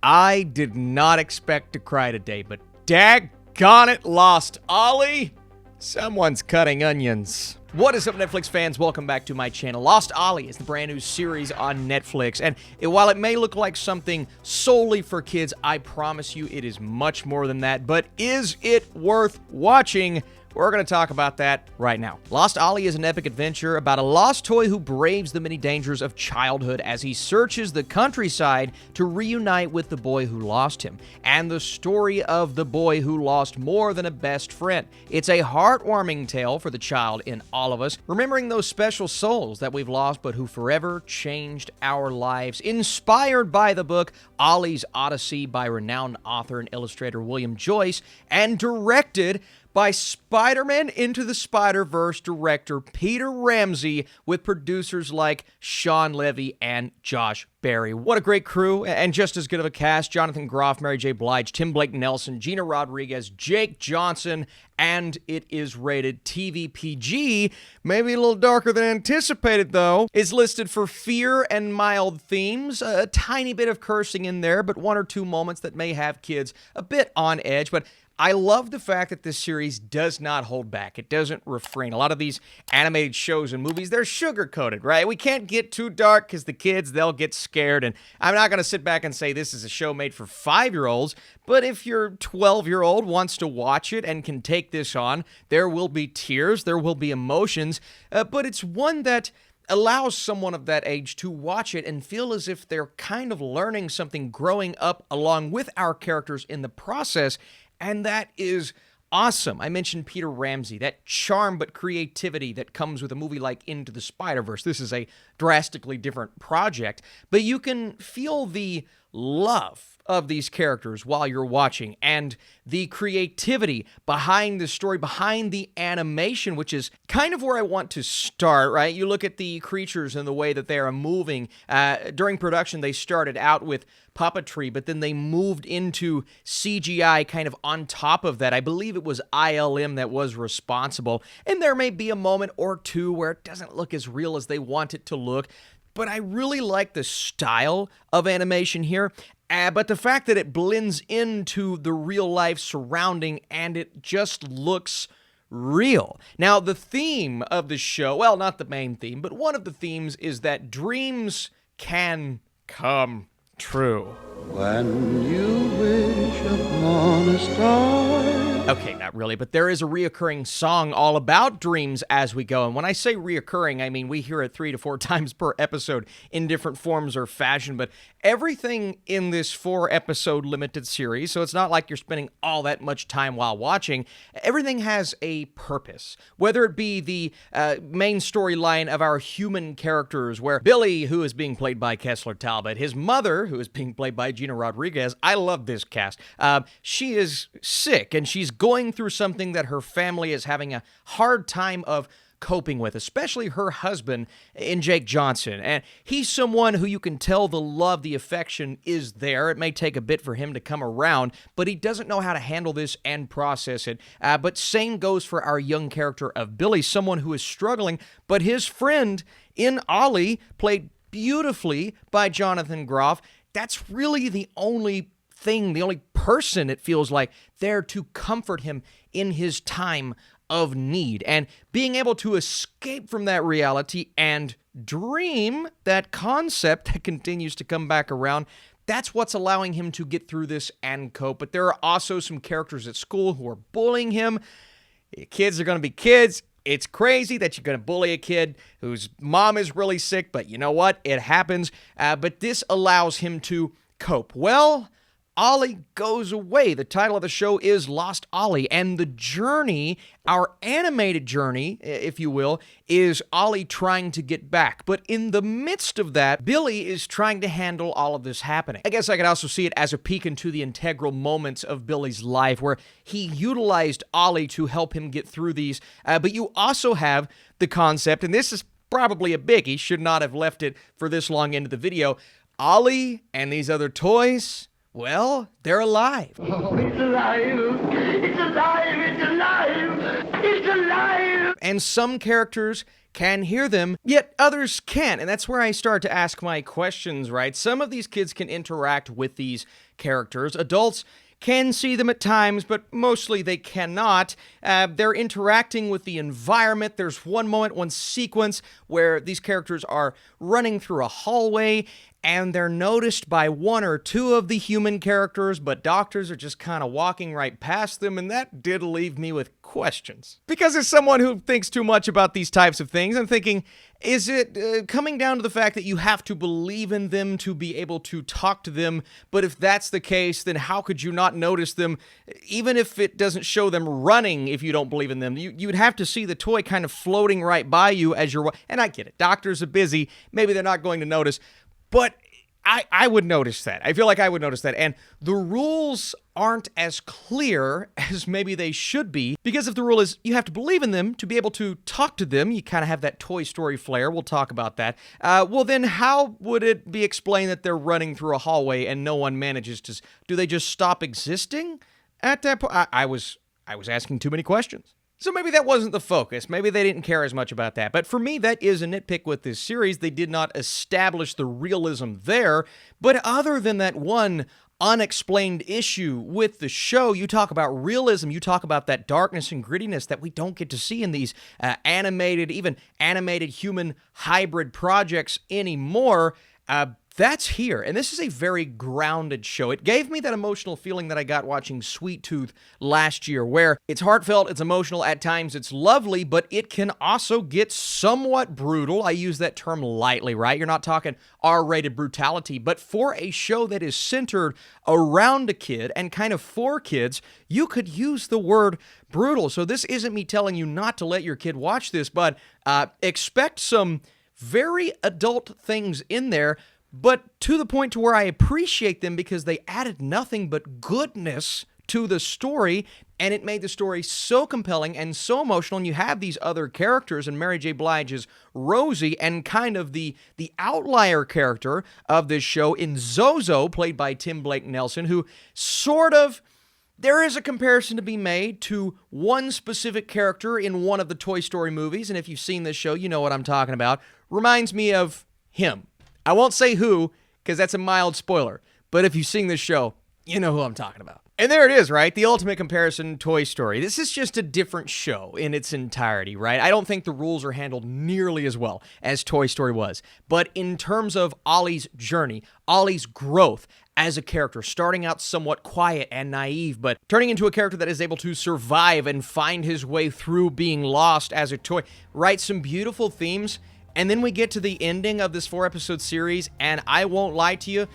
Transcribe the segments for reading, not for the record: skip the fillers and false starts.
I did not expect to cry today, but daggone it, Lost Ollie. Someone's cutting onions. What is up, Netflix fans? Welcome back to my channel. Lost Ollie is the brand new series on Netflix, and while it may look like something solely for kids, I promise you it is much more than that. But is it worth watching? We're going to talk about that right now. Lost Ollie is an epic adventure about a lost toy who braves the many dangers of childhood as he searches the countryside to reunite with the boy who lost him, and the story of the boy who lost more than a best friend. It's a heartwarming tale for the child in all of us, remembering those special souls that we've lost but who forever changed our lives. Inspired by the book Ollie's Odyssey by renowned author and illustrator William Joyce, and directed by Spider-Man Into the Spider-Verse director Peter Ramsey, with producers like Sean Levy and Josh Berry. What a great crew, and just as good of a cast. Jonathan Groff, Mary J. Blige, Tim Blake Nelson, Gina Rodriguez, Jake Johnson, and it is rated TV PG, maybe a little darker than anticipated though. It's listed for fear and mild themes, a tiny bit of cursing in there, but one or two moments that may have kids a bit on edge. But I love the fact that this series does not hold back. It doesn't refrain. A lot of these animated shows and movies, they're sugar-coated, right? We can't get too dark because the kids, they'll get scared. And I'm not going to sit back and say this is a show made for 5-year-olds, but if your 12-year-old wants to watch it and can take this on, there will be tears, there will be emotions, but it's one that allows someone of that age to watch it and feel as if they're kind of learning something, growing up along with our characters in the process. And that is awesome. I mentioned Peter Ramsey, that charm but creativity that comes with a movie like Into the Spider-Verse. This is a drastically different project, but you can feel the love of these characters while you're watching, and the creativity behind the story, behind the animation, which is kind of where I want to start, right? You look at the creatures and the way that they are moving. During production, they started out with puppetry, but then they moved into CGI kind of on top of that. I believe it was ILM that was responsible, and there may be a moment or two where it doesn't look as real as they want it to look, but I really like the style of animation here. But the fact that it blends into the real life surrounding and it just looks real. Now, the theme of the show, well, not the main theme, but one of the themes is that dreams can come true. When you wish upon a star. Okay, not really, but there is a reoccurring song all about dreams as we go. And when I say reoccurring, I mean we hear it 3 to 4 times per episode in different forms or fashion. But everything in this 4-episode limited series, so it's not like you're spending all that much time while watching, everything has a purpose. Whether it be the main storyline of our human characters, where Billy, who is being played by Kessler Talbot, his mother, who is being played by Gina Rodriguez, I love this cast. She is sick, and she's going through something that her family is having a hard time of coping with, especially her husband in Jake Johnson. And he's someone who you can tell the love, the affection is there. It may take a bit for him to come around, but he doesn't know how to handle this and process it. But same goes for our young character of Billy, someone who is struggling, but his friend in Ollie, played beautifully by Jonathan Groff, that's really the only thing, the only person, it feels like, there to comfort him in his time of need. And being able to escape from that reality and dream, that concept that continues to come back around, that's what's allowing him to get through this and cope. But there are also some characters at school who are bullying him. Kids are going to be kids. It's crazy that you're going to bully a kid whose mom is really sick, but you know what? It happens. But this allows him to cope. Well, Ollie goes away. The title of the show is Lost Ollie, and the journey, our animated journey, if you will, is Ollie trying to get back. But in the midst of that, Billy is trying to handle all of this happening. I guess I could also see it as a peek into the integral moments of Billy's life where he utilized Ollie to help him get through these. But you also have the concept, and this is probably a biggie, should not have left it for this long into the video, Ollie and these other toys, well, they're alive. Oh, it's alive! It's alive! It's alive! It's alive! And some characters can hear them, yet others can't. And that's where I start to ask my questions, right? Some of these kids can interact with these characters. Adults can see them at times, but mostly they cannot. They're interacting with the environment. There's one moment, one sequence where these characters are running through a hallway and they're noticed by one or two of the human characters, but doctors are just kind of walking right past them, and that did leave me with questions. Because as someone who thinks too much about these types of things, I'm thinking, is it coming down to the fact that you have to believe in them to be able to talk to them? But if that's the case, then how could you not notice them, even if it doesn't show them running if you don't believe in them? You'd have to see the toy kind of floating right by you as you're... And I get it, doctors are busy, maybe they're not going to notice, but I would notice that. I feel like I would notice that. And the rules aren't as clear as maybe they should be, because if the rule is you have to believe in them to be able to talk to them, you kind of have that Toy Story flair. We'll talk about that. Well, then how would it be explained that they're running through a hallway and no one manages to... Do they just stop existing at that point? I was asking too many questions. So maybe that wasn't the focus. Maybe they didn't care as much about that. But for me, that is a nitpick with this series. They did not establish the realism there. But other than that one unexplained issue with the show, you talk about realism, you talk about that darkness and grittiness that we don't get to see in these even animated human hybrid projects anymore. That's here, and this is a very grounded show. It gave me that emotional feeling that I got watching Sweet Tooth last year, where it's heartfelt, it's emotional, at times it's lovely, but it can also get somewhat brutal. I use that term lightly, right? You're not talking R-rated brutality, but for a show that is centered around a kid and kind of for kids, you could use the word brutal. So this isn't me telling you not to let your kid watch this, but expect some very adult things in there, but to the point to where I appreciate them because they added nothing but goodness to the story, and it made the story so compelling and so emotional. And you have these other characters, and Mary J. Blige is Rosie, and kind of the outlier character of this show in Zozo, played by Tim Blake Nelson, who sort of... There is a comparison to be made to one specific character in one of the Toy Story movies, and if you've seen this show, you know what I'm talking about. Reminds me of him. I won't say who, because that's a mild spoiler, but if you've seen this show, you know who I'm talking about. And there it is, right? The ultimate comparison, Toy Story. This is just a different show in its entirety, right? I don't think the rules are handled nearly as well as Toy Story was. But in terms of Ollie's journey, Ollie's growth as a character, starting out somewhat quiet and naive, but turning into a character that is able to survive and find his way through being lost as a toy, write some beautiful themes. And then we get to the ending of this 4-episode series, and I won't lie to you,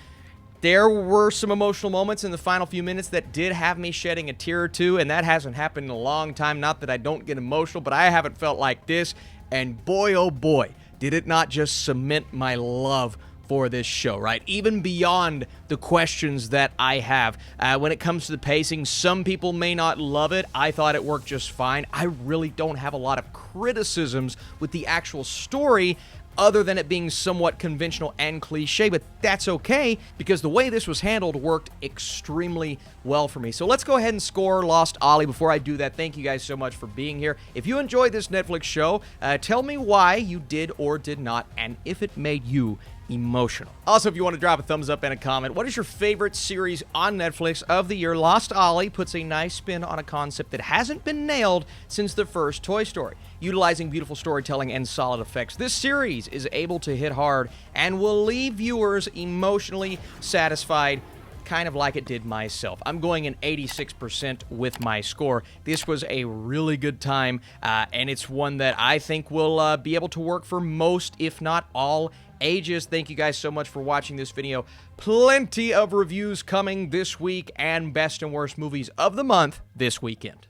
there were some emotional moments in the final few minutes that did have me shedding a tear or two, and that hasn't happened in a long time. Not that I don't get emotional, but I haven't felt like this, and boy, oh boy, did it not just cement my love for this show, right? Even beyond the questions that I have. When it comes to the pacing, some people may not love it. I thought it worked just fine. I really don't have a lot of criticisms with the actual story, other than it being somewhat conventional and cliche, but that's okay, because the way this was handled worked extremely well for me. So let's go ahead and score Lost Ollie. Before I do that, thank you guys so much for being here. If you enjoyed this Netflix show, tell me why you did or did not, and if it made you emotional. Also, if you want to drop a thumbs up and a comment, what is your favorite series on Netflix of the year? Lost Ollie puts a nice spin on a concept that hasn't been nailed since the first Toy Story. Utilizing beautiful storytelling and solid effects, this series is able to hit hard and will leave viewers emotionally satisfied, kind of like it did myself. I'm going an 86% with my score. This was a really good time, and it's one that I think will be able to work for most, if not all, ages. Thank you guys so much for watching this video. Plenty of reviews coming this week, and best and worst movies of the month this weekend.